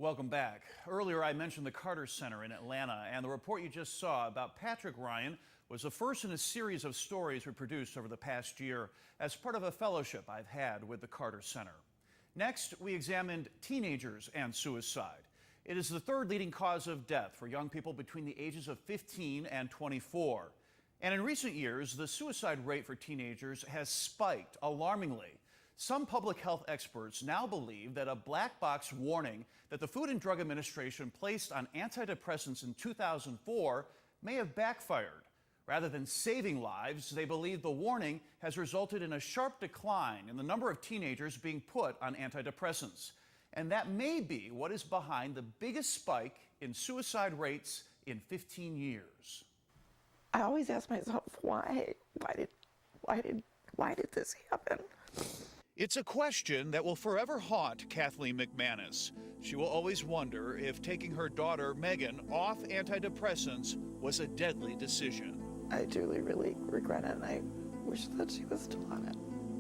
Welcome back. Earlier, I mentioned the Carter Center in Atlanta, and the report you just saw about Patrick Ryan was the first in a series of stories we produced over the past year as part of a fellowship I've had with the Carter Center. Next, we examined teenagers and suicide. It is the third leading cause of death for young people between the ages of 15 and 24. And in recent years, the suicide rate for teenagers has spiked alarmingly. Some public health experts now believe that a black box warning that the Food and Drug Administration placed on antidepressants in 2004 may have backfired. Rather than saving lives, they believe the warning has resulted in a sharp decline in the number of teenagers being put on antidepressants. And that may be what is behind the biggest spike in suicide rates in 15 years. I always ask myself, why did this happen? It's a question that will forever haunt Kathleen McManus. She will always wonder if taking her daughter Megan off antidepressants was a deadly decision. I truly, really regret it, and I wish that she was still on it.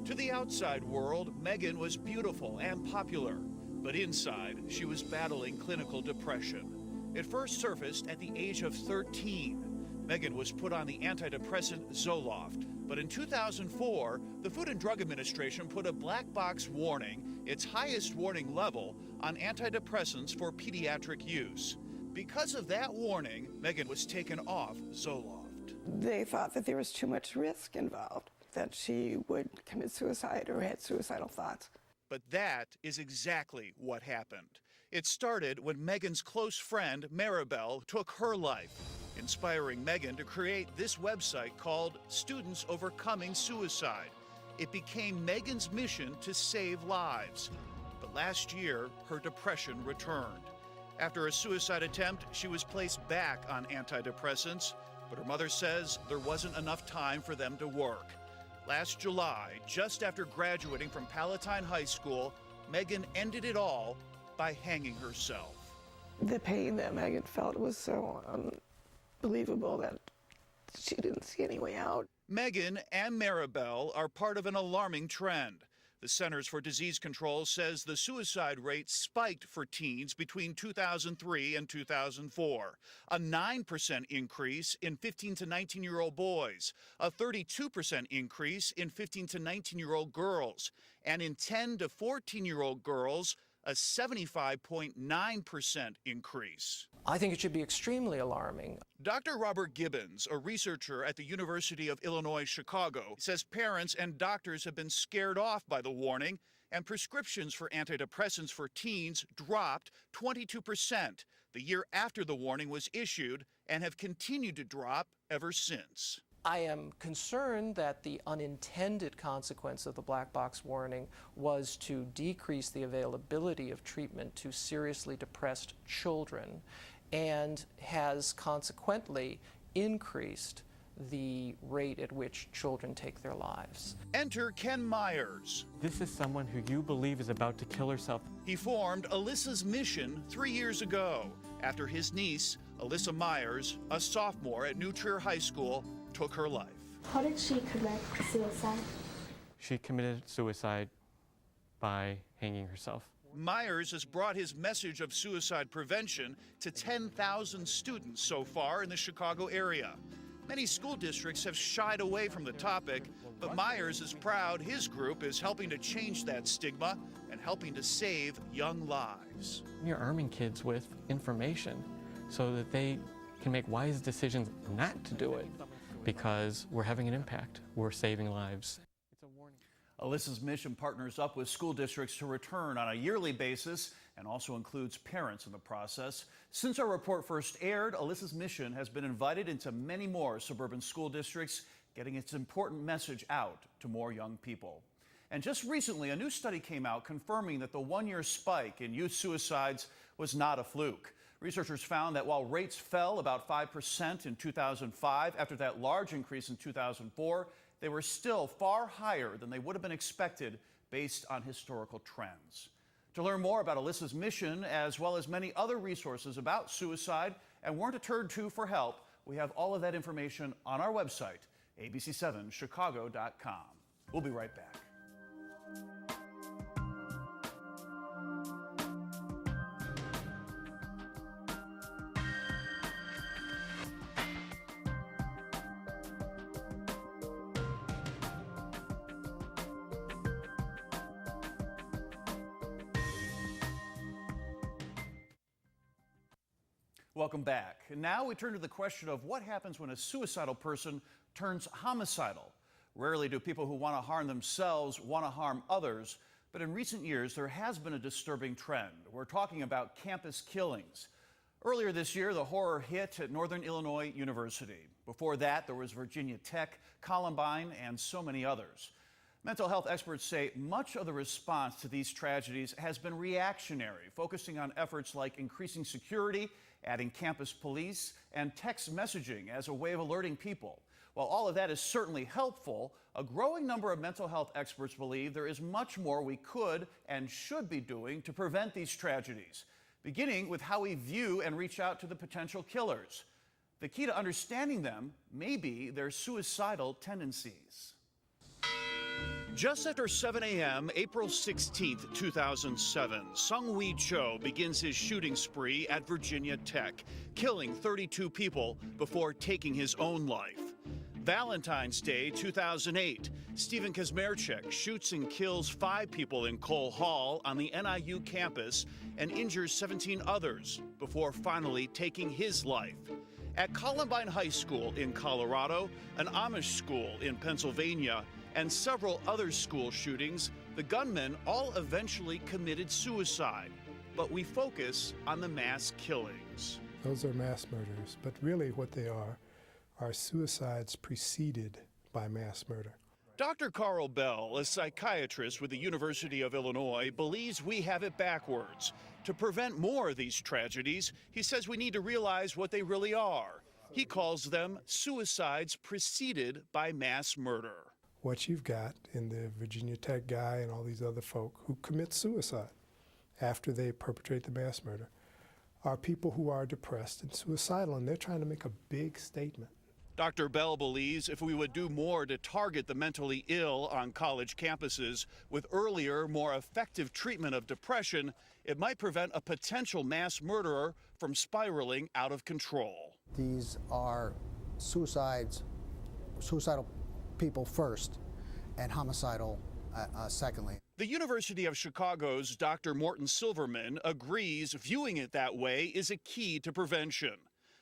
To the outside world, Megan was beautiful and popular, but inside, she was battling clinical depression. It first surfaced at the age of 13. Megan was put on the antidepressant Zoloft, but in 2004, the Food and Drug Administration put a black box warning, its highest warning level, on antidepressants for pediatric use. Because of that warning, Megan was taken off Zoloft. They thought that there was too much risk involved, that she would commit suicide or had suicidal thoughts. But that is exactly what happened. It started when Megan's close friend, Maribel, took her life, inspiring Megan to create this website called Students Overcoming Suicide. It became Megan's mission to save lives. But last year, her depression returned. After a suicide attempt, she was placed back on antidepressants, but her mother says there wasn't enough time for them to work. Last July, just after graduating from Palatine High School, Megan ended it all by hanging herself. The pain that Megan felt was so unbelievable that she didn't see any way out. Megan and Maribel are part of an alarming trend. The Centers for Disease Control says the suicide rate spiked for teens between 2003 and 2004. A 9% increase in 15 to 19-year-old boys, a 32% increase in 15 to 19-year-old girls, and in 10 to 14-year-old girls, a 75.9% increase. I think it should be extremely alarming. Dr. Robert Gibbons, a researcher at the University of Illinois, Chicago, says parents and doctors have been scared off by the warning, and prescriptions for antidepressants for teens dropped 22% the year after the warning was issued and have continued to drop ever since. I am concerned that the unintended consequence of the black box warning was to decrease the availability of treatment to seriously depressed children and has consequently increased the rate at which children take their lives. Enter Ken Myers. This is someone who you believe is about to kill herself. He formed Alyssa's Mission 3 years ago after his niece, Alyssa Myers, a sophomore at New Trier High School, took her life. How did she commit suicide? She committed suicide by hanging herself. Myers has brought his message of suicide prevention to 10,000 students so far in the Chicago area. Many school districts have shied away from the topic, but Myers is proud his group is helping to change that stigma and helping to save young lives. You're arming kids with information so that they can make wise decisions not to do it, because we're having an impact. We're saving lives. It's a warning. Alyssa's Mission partners up with school districts to return on a yearly basis and also includes parents in the process. Since our report first aired, Alyssa's Mission has been invited into many more suburban school districts, getting its important message out to more young people. And just recently, a new study came out confirming that the one-year spike in youth suicides was not a fluke. Researchers found that while rates fell about 5% in 2005 after that large increase in 2004, they were still far higher than they would have been expected based on historical trends. To learn more about Alyssa's Mission, as well as many other resources about suicide and where to turn to for help, we have all of that information on our website, abc7chicago.com. We'll be right back. Welcome back. And now we turn to the question of what happens when a suicidal person turns homicidal. Rarely do people who want to harm themselves want to harm others, but in recent years there has been a disturbing trend. We're talking about campus killings. Earlier this year, the horror hit at Northern Illinois University. Before that, there was Virginia Tech, Columbine, and so many others. Mental health experts say much of the response to these tragedies has been reactionary, focusing on efforts like increasing security, adding campus police, and text messaging as a way of alerting people. While all of that is certainly helpful, a growing number of mental health experts believe there is much more we could and should be doing to prevent these tragedies, beginning with how we view and reach out to the potential killers. The key to understanding them may be their suicidal tendencies. Just after 7 a.m., April 16, 2007, Sung-Wee Cho begins his shooting spree at Virginia Tech, killing 32 people before taking his own life. Valentine's Day 2008, Stephen Kazmierczak shoots and kills 5 people in Cole Hall on the NIU campus and injures 17 others before finally taking his life. At Columbine High School in Colorado, an Amish school in Pennsylvania, and several other school shootings, the gunmen all eventually committed suicide. But we focus on the mass killings. Those are mass murders, but really what they are suicides preceded by mass murder. Dr. Carl Bell, a psychiatrist with the University of Illinois, believes we have it backwards. To prevent more of these tragedies, he says we need to realize what they really are. He calls them suicides preceded by mass murder. What you've got in the Virginia Tech guy and all these other folk who commit suicide after they perpetrate the mass murder are people who are depressed and suicidal, and they're trying to make a big statement. Dr. Bell believes if we would do more to target the mentally ill on college campuses with earlier, more effective treatment of depression, it might prevent a potential mass murderer from spiraling out of control. These are suicidal people first and homicidal secondly. The University of Chicago's Dr. Morton Silverman agrees viewing it that way is a key to prevention.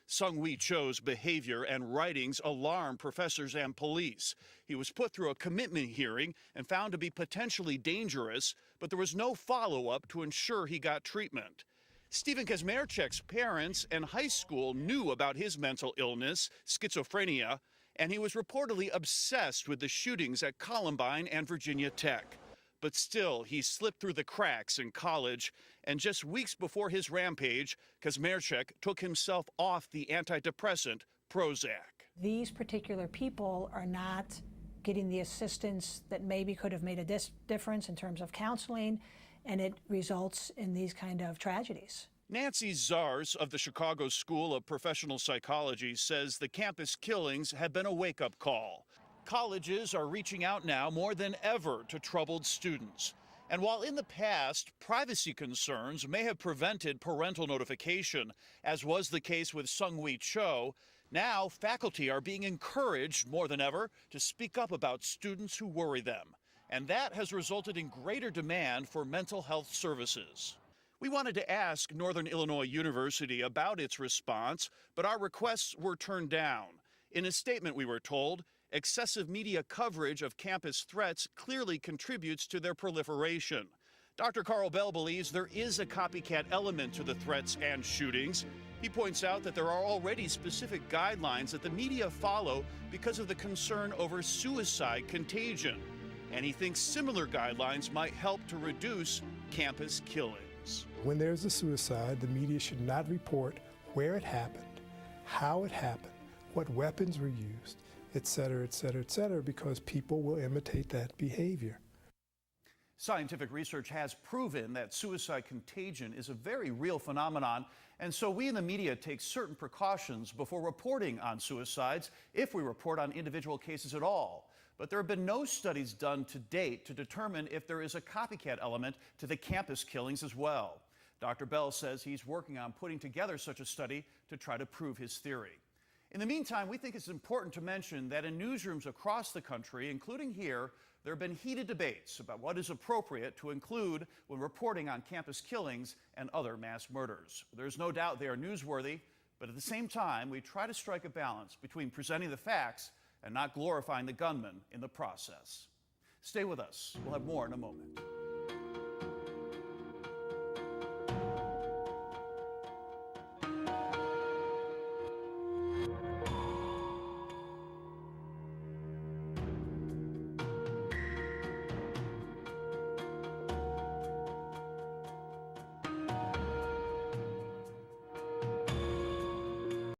Sung-Wee Cho's behavior and writings alarm professors and police. He was put through a commitment hearing and found to be potentially dangerous, but there was no follow-up to ensure he got treatment. Stephen Kazmierczak's parents and high school knew about his mental illness, schizophrenia, and he was reportedly obsessed with the shootings at Columbine and Virginia Tech. But still, he slipped through the cracks in college, and just weeks before his rampage, Kazmierczak took himself off the antidepressant Prozac. These particular people are not getting the assistance that maybe could have made a difference in terms of counseling, and it results in these kind of tragedies. Nancy Zars of the Chicago School of Professional Psychology says the campus killings have been a wake-up call. Colleges are reaching out now more than ever to troubled students. And while in the past, privacy concerns may have prevented parental notification, as was the case with Sung-Wee Cho, now faculty are being encouraged more than ever to speak up about students who worry them. And that has resulted in greater demand for mental health services. We wanted to ask Northern Illinois University about its response, but our requests were turned down. In a statement, we were told, excessive media coverage of campus threats clearly contributes to their proliferation. Dr. Carl Bell believes there is a copycat element to the threats and shootings. He points out that there are already specific guidelines that the media follow because of the concern over suicide contagion. And he thinks similar guidelines might help to reduce campus killings. When there's a suicide, the media should not report where it happened, how it happened, what weapons were used, et cetera, because people will imitate that behavior. Scientific research has proven that suicide contagion is a very real phenomenon, and so we in the media take certain precautions before reporting on suicides, if we report on individual cases at all. But there have been no studies done to date to determine if there is a copycat element to the campus killings as well. Dr. Bell says he's working on putting together such a study to try to prove his theory. In the meantime, we think it's important to mention that in newsrooms across the country, including here, there have been heated debates about what is appropriate to include when reporting on campus killings and other mass murders. There's no doubt they are newsworthy, But at the same time, we try to strike a balance between presenting the facts and not glorifying the gunman in the process. Stay with us. We'll have more in a moment.